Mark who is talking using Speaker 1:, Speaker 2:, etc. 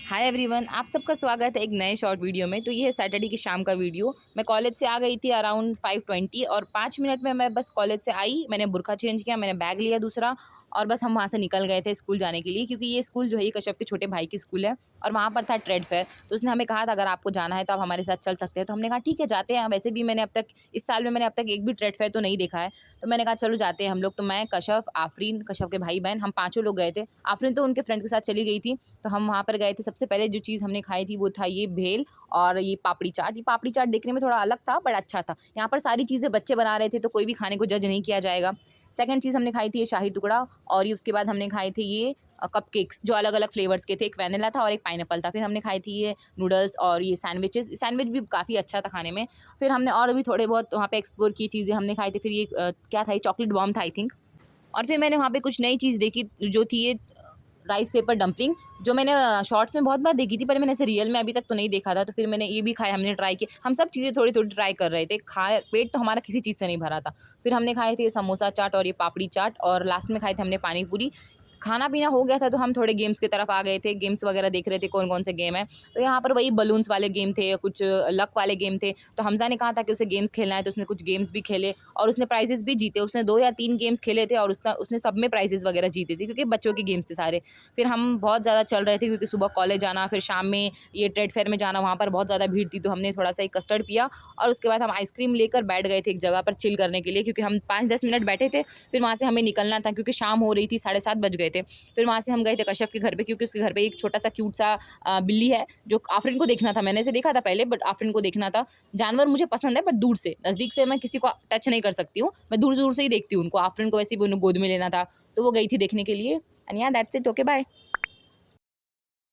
Speaker 1: Hi everyone, आप सबका स्वागत है एक नए शॉर्ट वीडियो में। तो ये है सैटरडे की शाम का वीडियो। मैं कॉलेज से आ गई थी अराउंड 5:20 और 5 मिनट में मैं बस कॉलेज से आई। मैंने बुर्का चेंज किया, मैंने बैग लिया दूसरा और बस हम वहाँ से निकल गए थे स्कूल जाने के लिए, क्योंकि ये स्कूल जो है ये कश्यप के छोटे भाई की स्कूल है और वहाँ पर था ट्रेड फेयर। तो उसने हमें कहा था अगर आपको जाना है तो आप हमारे साथ चल सकते हैं। तो हमने कहा ठीक है जाते हैं। वैसे भी मैंने अब तक इस साल में मैंने अब तक एक भी ट्रेड फेयर तो नहीं देखा है, तो मैंने कहा चलो जाते हैं हम लोग। तो मैं, कश्यप, आफरीन, कश्यप के भाई बहन, हम पाँचों लोग गए थे। आफरीन तो उनके फ्रेंड के साथ चली गई थी। तो हम वहाँ पर गए थे। सबसे पहले जो चीज़ हमने खाई थी वो था ये भेल और ये पापड़ी चाट। ये पापड़ी चाट देखने में थोड़ा अलग था बट अच्छा था। यहाँ पर सारी चीज़ें बच्चे बना रहे थे तो कोई भी खाने को जज नहीं किया जाएगा। सेकंड चीज़ हमने खाई थी ये शाही टुकड़ा और ये उसके बाद हमने खाए थे ये कपकेक्स जो अलग अलग फ्लेवर्स के थे। एक वैनिला था और एक पाइनएप्पल था। फिर हमने खाई थी ये नूडल्स और ये सैंडविचेस। सैंडविच भी काफ़ी अच्छा था खाने में। फिर हमने और भी थोड़े बहुत वहाँ पे एक्सप्लोर की चीज़ें हमने खाई थी। फिर ये क्या था, ये चॉकलेट बॉम्ब था आई थिंक। और फिर मैंने वहाँ पे कुछ नई चीज़ देखी जो थी ये राइस पेपर डंपलिंग, जो मैंने शॉर्ट्स में बहुत बार देखी थी पर मैंने ऐसे रियल में अभी तक तो नहीं देखा था। तो फिर मैंने ये भी खाया, हमने ट्राई किया। हम सब चीज़ें थोड़ी थोड़ी ट्राई कर रहे थे। पेट तो हमारा किसी चीज़ से नहीं भरा था। फिर हमने खाए थे समोसा चाट और ये पापड़ी चाट और लास्ट में खाए थे हमने पानी पूरी। खाना पीना हो गया था तो हम थोड़े गेम्स की तरफ आ गए थे। गेम्स वगैरह देख रहे थे कौन कौन से गेम है। तो यहाँ पर वही बलून्स वाले गेम थे, कुछ लक वाले गेम थे। तो हमजा ने कहा था कि उसे गेम्स खेलना है तो उसने कुछ गेम्स भी खेले और उसने प्राइजेस भी जीते। उसने 2 या 3 गेम्स खेले थे और उसने सब में प्राइजेस वगैरह जीते थे क्योंकि बच्चों के गेम्स थे सारे। फिर हम बहुत ज़्यादा चल रहे थे क्योंकि सुबह कॉलेज जाना, फिर शाम में ये ट्रेड फेयर में जाना, वहाँ पर बहुत ज़्यादा भीड़ थी। तो हमने थोड़ा सा एक कस्टर्ड पिया और उसके बाद हम आइसक्रीम लेकर बैठ गए थे एक जगह पर चिल करने के लिए, क्योंकि हम 5-10 मिनट बैठे थे। फिर वहाँ से हमें निकलना था क्योंकि शाम हो रही थी, 7:30 बज गए थे। फिर वहाँ से हम गए थे कश्यप के घर पे, क्योंकि उसके घर पे एक छोटा सा क्यूट सा बिल्ली है जो आफरीन को देखना था। मैंने इसे देखा था पहले बट आफरीन को देखना था। जानवर मुझे पसंद है बट दूर से, नज़दीक से मैं किसी को टच नहीं कर सकती हूँ। मैं दूर दूर से ही देखती हूँ उनको। आफरीन को वैसे भी उन्हें गोद में लेना था तो वो गई थी देखने के लिए। एंड या दैट्स इट। Okay bye.